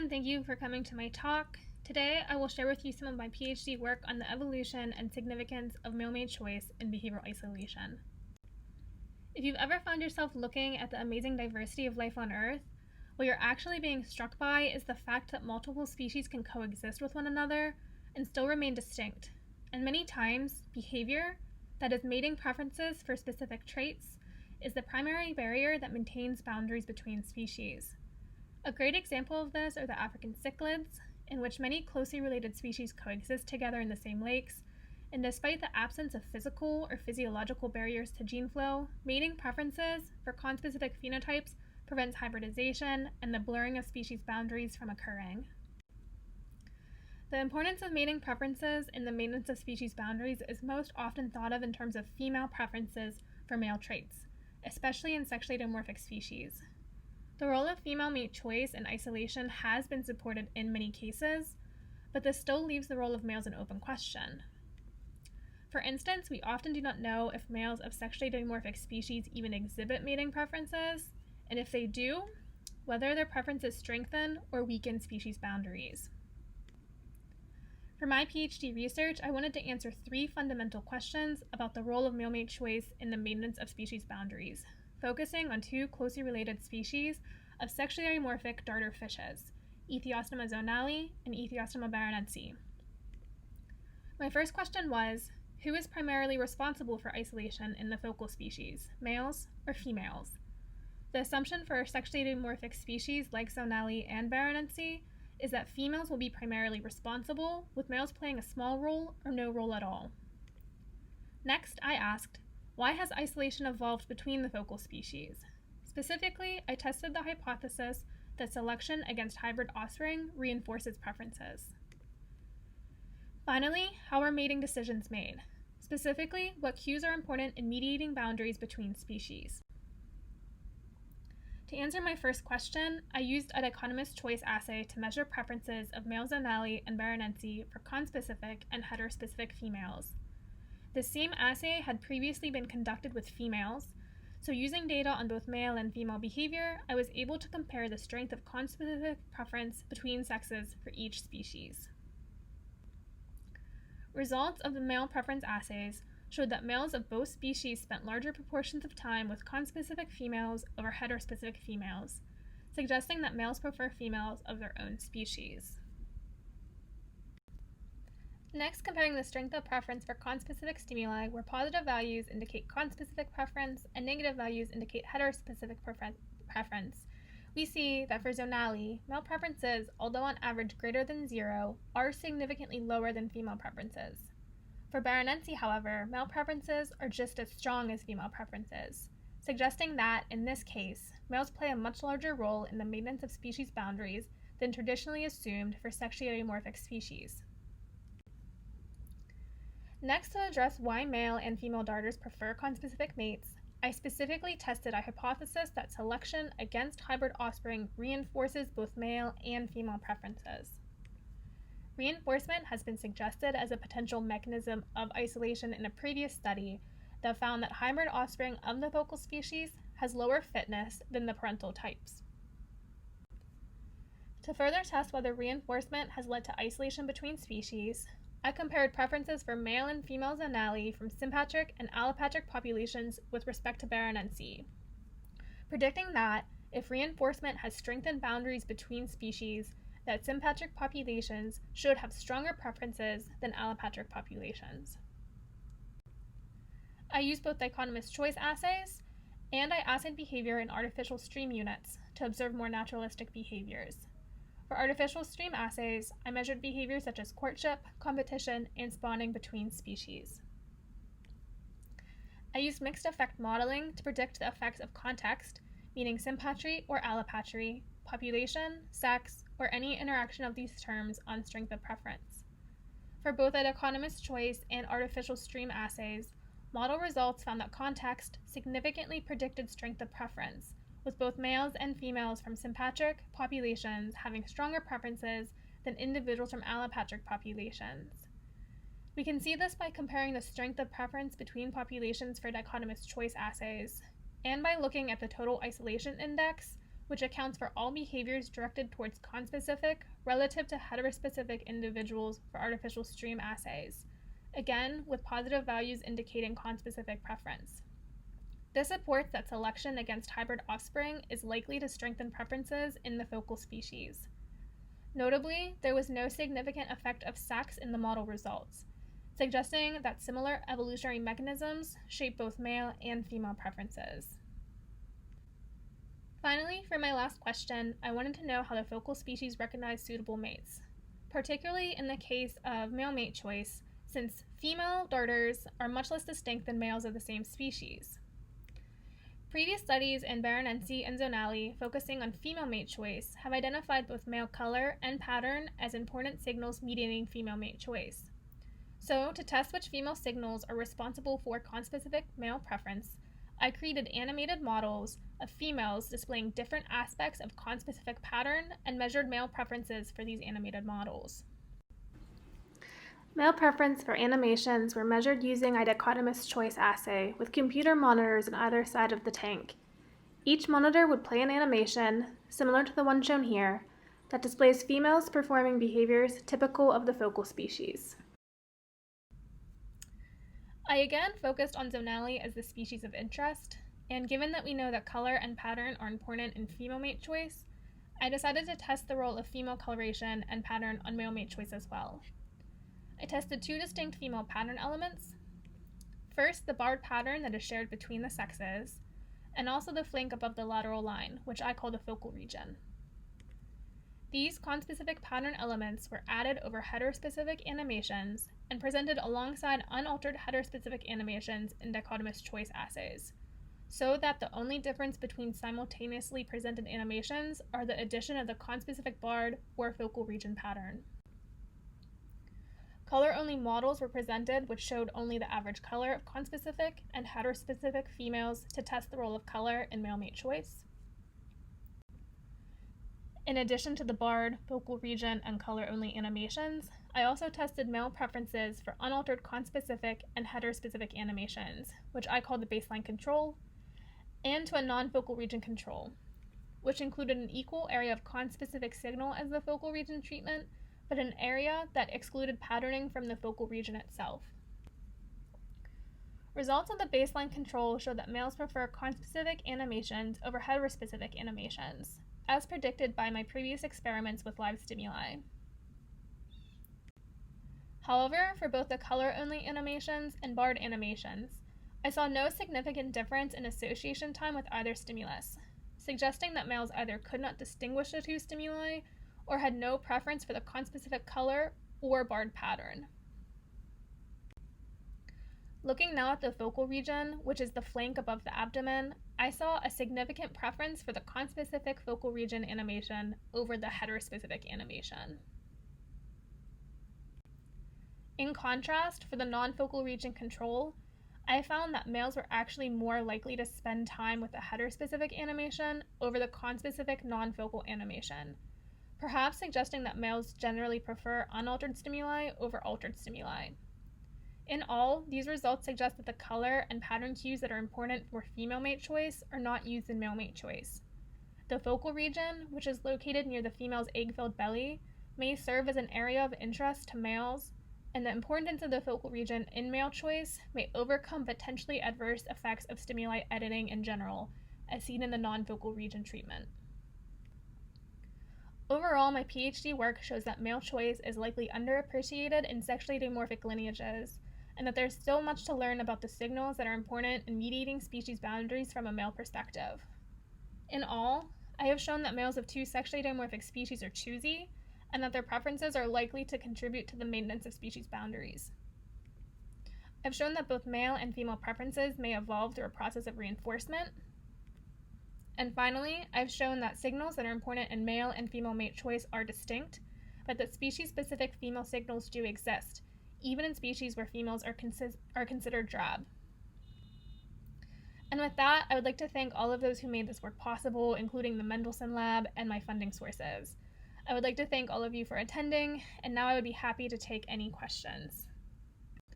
and thank you for coming to my talk. Today, I will share with you some of my PhD work on the evolution and significance of male-mate choice in behavioral isolation. If you've ever found yourself looking at the amazing diversity of life on Earth, what you're actually being struck by is the fact that multiple species can coexist with one another and still remain distinct. And many times, behavior, that is mating preferences for specific traits, is the primary barrier that maintains boundaries between species. A great example of this are the African cichlids, in which many closely related species coexist together in the same lakes, and despite the absence of physical or physiological barriers to gene flow, mating preferences for conspecific phenotypes prevents hybridization and the blurring of species boundaries from occurring. The importance of mating preferences in the maintenance of species boundaries is most often thought of in terms of female preferences for male traits, especially in sexually dimorphic species. The role of female mate choice in isolation has been supported in many cases, but this still leaves the role of males an open question. For instance, we often do not know if males of sexually dimorphic species even exhibit mating preferences, and if they do, whether their preferences strengthen or weaken species boundaries. For my PhD research, I wanted to answer 3 fundamental questions about the role of male mate choice in the maintenance of species boundaries, focusing on 2 closely related species of sexually dimorphic darter fishes, Ethiostoma zonale and Ethiostoma barronense. My first question was, who is primarily responsible for isolation in the focal species, males or females? The assumption for sexually dimorphic species like zonale and barronense is that females will be primarily responsible, with males playing a small role or no role at all. Next, I asked, why has isolation evolved between the focal species? Specifically, I tested the hypothesis that selection against hybrid offspring reinforces preferences. Finally, how are mating decisions made? Specifically, what cues are important in mediating boundaries between species? To answer my first question, I used a dichotomous choice assay to measure preferences of male zonale and barronense for conspecific and heterospecific females. The same assay had previously been conducted with females, so using data on both male and female behavior, I was able to compare the strength of conspecific preference between sexes for each species. Results of the male preference assays showed that males of both species spent larger proportions of time with conspecific females over heterospecific females, suggesting that males prefer females of their own species. Next, comparing the strength of preference for conspecific stimuli, where positive values indicate conspecific preference and negative values indicate heterospecific preference, we see that for zonale, male preferences, although on average greater than 0, are significantly lower than female preferences. For barronense, however, male preferences are just as strong as female preferences, suggesting that, in this case, males play a much larger role in the maintenance of species boundaries than traditionally assumed for sexually dimorphic species. Next, to address why male and female darters prefer conspecific mates, I specifically tested a hypothesis that selection against hybrid offspring reinforces both male and female preferences. Reinforcement has been suggested as a potential mechanism of isolation in a previous study that found that hybrid offspring of the focal species has lower fitness than the parental types. To further test whether reinforcement has led to isolation between species, I compared preferences for male and female zonale from sympatric and allopatric populations with respect to barronense, predicting that if reinforcement has strengthened boundaries between species, that sympatric populations should have stronger preferences than allopatric populations. I used both dichotomous choice assays, and I assayed behavior in artificial stream units to observe more naturalistic behaviors. For artificial stream assays, I measured behaviors such as courtship, competition, and spawning between species. I used mixed effect modeling to predict the effects of context, meaning sympatry or allopatry, population, sex, or any interaction of these terms on strength of preference. For both the dichotomous choice and artificial stream assays, model results found that context significantly predicted strength of preference, with both males and females from sympatric populations having stronger preferences than individuals from allopatric populations. We can see this by comparing the strength of preference between populations for dichotomous choice assays, and by looking at the total isolation index, which accounts for all behaviors directed towards conspecific relative to heterospecific individuals for artificial stream assays, again with positive values indicating conspecific preference. This supports that selection against hybrid offspring is likely to strengthen preferences in the focal species. Notably, there was no significant effect of sex in the model results, suggesting that similar evolutionary mechanisms shape both male and female preferences. Finally, for my last question, I wanted to know how the focal species recognize suitable mates, particularly in the case of male mate choice, since female darters are much less distinct than males of the same species. Previous studies in Baronensi and Zonali focusing on female mate choice have identified both male color and pattern as important signals mediating female mate choice. So, to test which female signals are responsible for conspecific male preference, I created animated models of females displaying different aspects of conspecific pattern and measured male preferences for these animated models. Male preference for animations were measured using a dichotomous choice assay with computer monitors on either side of the tank. Each monitor would play an animation, similar to the one shown here, that displays females performing behaviors typical of the focal species. I again focused on Zonali as the species of interest, and given that we know that color and pattern are important in female mate choice, I decided to test the role of female coloration and pattern on male mate choice as well. I tested two distinct female pattern elements. First, the barred pattern that is shared between the sexes, and also the flank above the lateral line, which I call the focal region. These conspecific pattern elements were added over heterospecific animations and presented alongside unaltered heterospecific animations in dichotomous choice assays, so that the only difference between simultaneously presented animations are the addition of the conspecific barred or focal region pattern. Color-only models were presented which showed only the average color of conspecific and heterospecific females to test the role of color in male mate choice. In addition to the barred, focal region, and color-only animations, I also tested male preferences for unaltered conspecific and heterospecific animations, which I call the baseline control, and to a non-focal region control, which included an equal area of conspecific signal as the focal region treatment, but an area that excluded patterning from the focal region itself. Results of the baseline control show that males prefer conspecific animations over heterospecific animations, as predicted by my previous experiments with live stimuli. However, for both the color-only animations and barred animations, I saw no significant difference in association time with either stimulus, suggesting that males either could not distinguish the two stimuli or had no preference for the conspecific color or barred pattern. Looking now at the focal region, which is the flank above the abdomen, I saw a significant preference for the conspecific focal region animation over the heterospecific animation. In contrast, for the non-focal region control, I found that males were actually more likely to spend time with the heterospecific animation over the conspecific non-focal animation, perhaps suggesting that males generally prefer unaltered stimuli over altered stimuli. In all, these results suggest that the color and pattern cues that are important for female mate choice are not used in male mate choice. The focal region, which is located near the female's egg-filled belly, may serve as an area of interest to males, and the importance of the focal region in male choice may overcome potentially adverse effects of stimuli editing in general, as seen in the non-focal region treatment. Overall, my PhD work shows that male choice is likely underappreciated in sexually dimorphic lineages, and that there's still much to learn about the signals that are important in mediating species boundaries from a male perspective. In all, I have shown that males of two sexually dimorphic species are choosy, and that their preferences are likely to contribute to the maintenance of species boundaries. I've shown that both male and female preferences may evolve through a process of reinforcement. And finally, I've shown that signals that are important in male and female mate choice are distinct, but that species-specific female signals do exist, even in species where females are considered drab. And with that, I would like to thank all of those who made this work possible, including the Mendelsohn Lab and my funding sources. I would like to thank all of you for attending, and now I would be happy to take any questions.